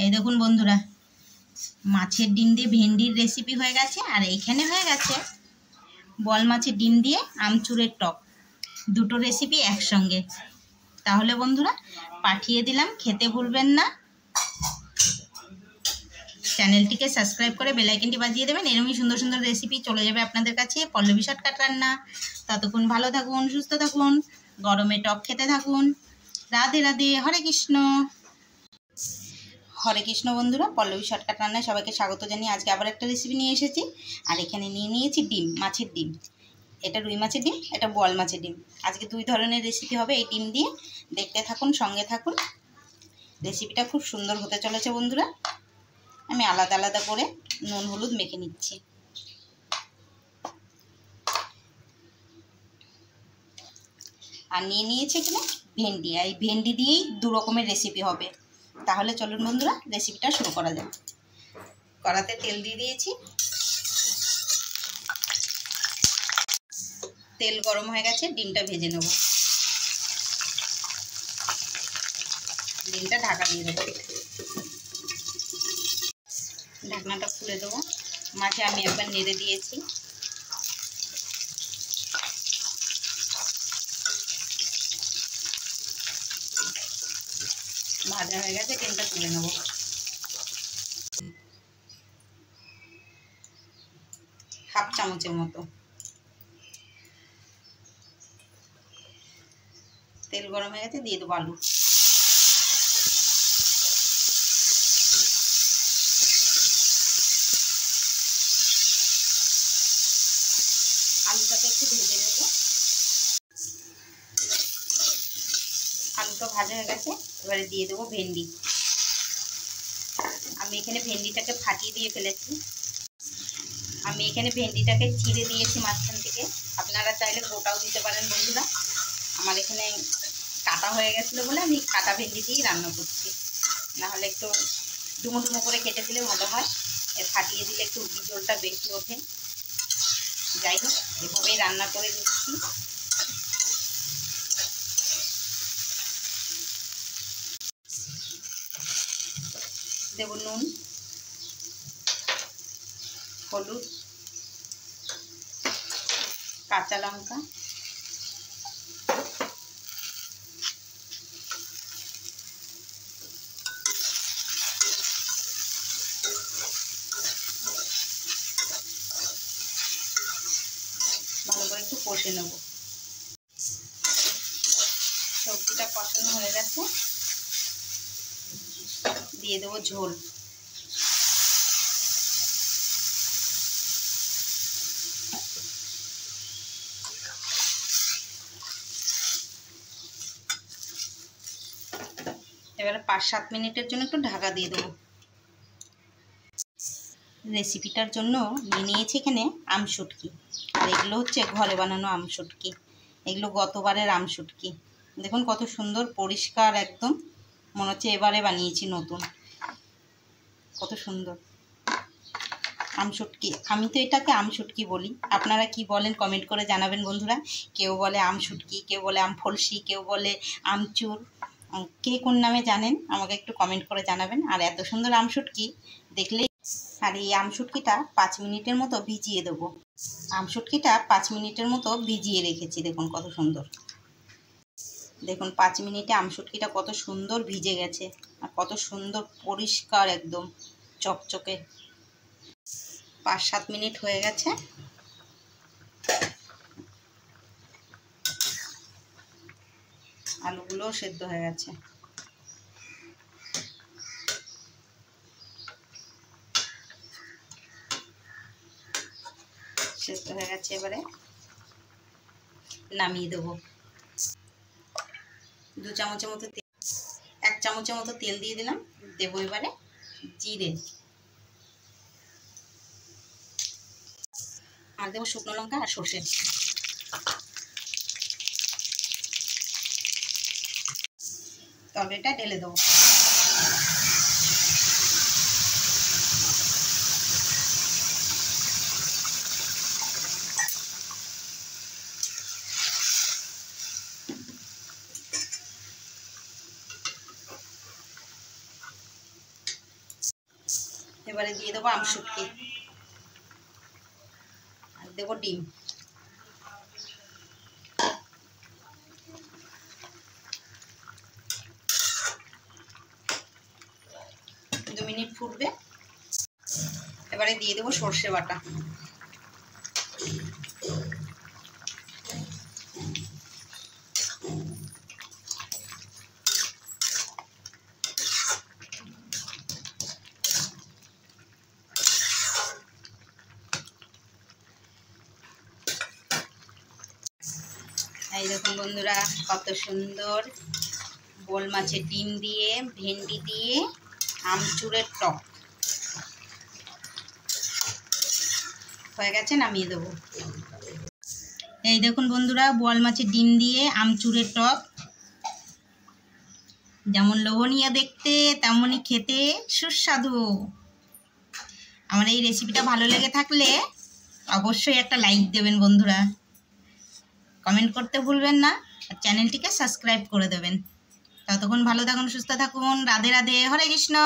এই দেখুন বন্ধুরা, মাছের ডিম দিয়ে ভেন্ডির রেসিপি হয়ে গেছে। আর এইখানে হয়ে গেছে বল মাছের ডিম দিয়ে আমচুরের টক। দুটো রেসিপি একসঙ্গে। তাহলে বন্ধুরা পাঠিয়ে দিলাম, খেতে ভুলবেন না। চ্যানেলটিকে সাবস্ক্রাইব করে বেল আইকনটি বাজিয়ে দেবেন। এরকমই সুন্দর সুন্দর রেসিপি চলে যাবে আপনাদের কাছে। পল্লবী শর্টকাট রান্না। ততক্ষণ ভালো থাকুন, সুস্থ থাকুন, গরমে টক খেতে থাকুন। রাধে রাধে, হরে কৃষ্ণ। হরে কৃষ্ণ বন্ধুরা, পল্লবী শর্টকাট রান্নায় সবাইকে স্বাগত জানিয়ে আজকে আবার একটা রেসিপি নিয়ে এসেছি। আর এখানে নিয়ে নিয়েছি ডিম, মাছের ডিম। এটা রুই মাছের ডিম, এটা বোয়াল মাছের ডিম। আজকে দুই ধরনের রেসিপি হবে এই ডিম দিয়ে। দেখতে থাকুন, সঙ্গে থাকুন। রেসিপিটা খুব সুন্দর হতে চলেছে বন্ধুরা। আমি আলাদা আলাদা করে নুন হলুদ মেখে নিচ্ছি। আর নিয়ে নিয়েছি এখানে ভেন্ডি। আর এই ভেন্ডি দিয়েই দু রকমের রেসিপি হবে। তাহলে চলুন বন্ধুরা রেসিপিটা শুরু করা যাক। কড়াতে তেল দিয়ে দিয়েছি। তেল গরম হয়ে গেছে, ডিমটা ভেজে নেব। ডিমটা ঢাকা দিয়ে দেবো। ঢাকনাটা খুলে দেবো। মাঝে আমি একবার নেড়ে দিয়েছি। ভাজা হয়ে গেছে, ডিমটা তুলে নেব। হাফ চামচের মতো তেল গরম হয়ে গেছে, দিয়ে দেবো আলু। আলুটাকে একটু ভেজে নেব। আলুটা ভাজা হয়ে গেছে, এবারে দিয়ে দেবো ভেন্ডি। আমি এখানে ভেন্ডিটাকে ফাটিয়ে দিয়ে ফেলেছি। আমি এখানে ভেন্ডিটাকে চিড়ে দিয়েছি মাঝখান থেকে। আপনারা চাইলে গোটাও দিতে পারেন বন্ধুরা। আমার এখানে কাটা হয়ে গেছিলো বলে আমি কাটা ভেন্ডি দিয়েই রান্না করছি। নাহলে একটু ডুমো ডুমো করে কেটে দিলে ভালো হয়। ফাটিয়ে দিলে একটু ঝোলটা বেশি ওঠে। যাই হোক, এভাবেই রান্না করে দিচ্ছি। দেব নুন, হলুদ, কাঁচা লঙ্কা, ভালো করে একটু কষে নেব। সবজিটা কষানো হয়ে গেছে, দিয়ে দেবো ঝোল। এবারে 5-7 মিনিটের জন্য একটু ঢাকা দিয়ে দেবো। রেসিপিটার জন্য নিয়ে নিয়েছি এখানে আমশুটকি। আর এগুলো হচ্ছে ঘরে বানানো আমশুটকি। এগুলো গতবারের আমশুটকি। দেখুন কত সুন্দর পরিষ্কার, একদম মনে হচ্ছে এবারে বানিয়েছি নতুন। কত সুন্দর আমশুটকি। আমি তো এটাকে আমশুটকি বলি। আপনারা কি বলেন কমেন্ট করে জানাবেন বন্ধুরা। কেউ বলে আমশুটকি, কেউ বলে আম ফলসি, কেউ বলে আমচুর। কে কোন নামে জানেন আমাকে একটু কমেন্ট করে জানাবেন। আর এত সুন্দর আমশুটকি দেখলেই। আর এই আমশুটকিটা 5 মিনিটের মতো ভিজিয়ে দেবো। আমশুটকিটা 5 মিনিটের মতো ভিজিয়ে রেখেছি। দেখুন কত সুন্দর। দেখুন 5 মিনিটে আমশুটকিটা কত সুন্দর ভিজে গেছে। আর কত সুন্দর পরিষ্কার, একদম চকচকে। 5-7 মিনিট হয়ে গেছে। আলুগুলোও সেদ্ধ হয়ে গেছে। সেদ্ধ হয়ে গেছে, এবারে নামিয়ে দেবো। 2 চামচের মতো তেল, 1 চামচের মতো তেল দিয়ে দিলাম। দেবো এবারে জিরে। আর দেবো শুকনো লঙ্কা আর সর্ষে। তরকারিটা ঢেলে দেবো। এবারে দিয়ে দেবো আমশুটকি আর দেবো ডিম। দু মিনিট ফুটবে। এবারে দিয়ে দেবো সর্ষে বাটা। এই দেখুন বন্ধুরা, কত সুন্দর বোল মাছের ডিম দিয়ে, ভেন্ডি দিয়ে আমচুরের টক হয়ে গেছে, নামিয়ে দেবো। এই দেখুন বন্ধুরা, বোয়াল মাছের ডিম দিয়ে আমচুরের টক যেমন লোভনীয় দেখতে তেমনই খেতে সুস্বাদু। আমার এই রেসিপিটা ভালো লেগে থাকলে অবশ্যই একটা লাইক দেবেন বন্ধুরা, কমেন্ট করতে ভুলবেন না, আর চ্যানেলটিকে সাবস্ক্রাইব করে দেবেন। ততক্ষণ ভালো থাকুন, সুস্থ থাকুন। রাধে রাধে, হরে কৃষ্ণ।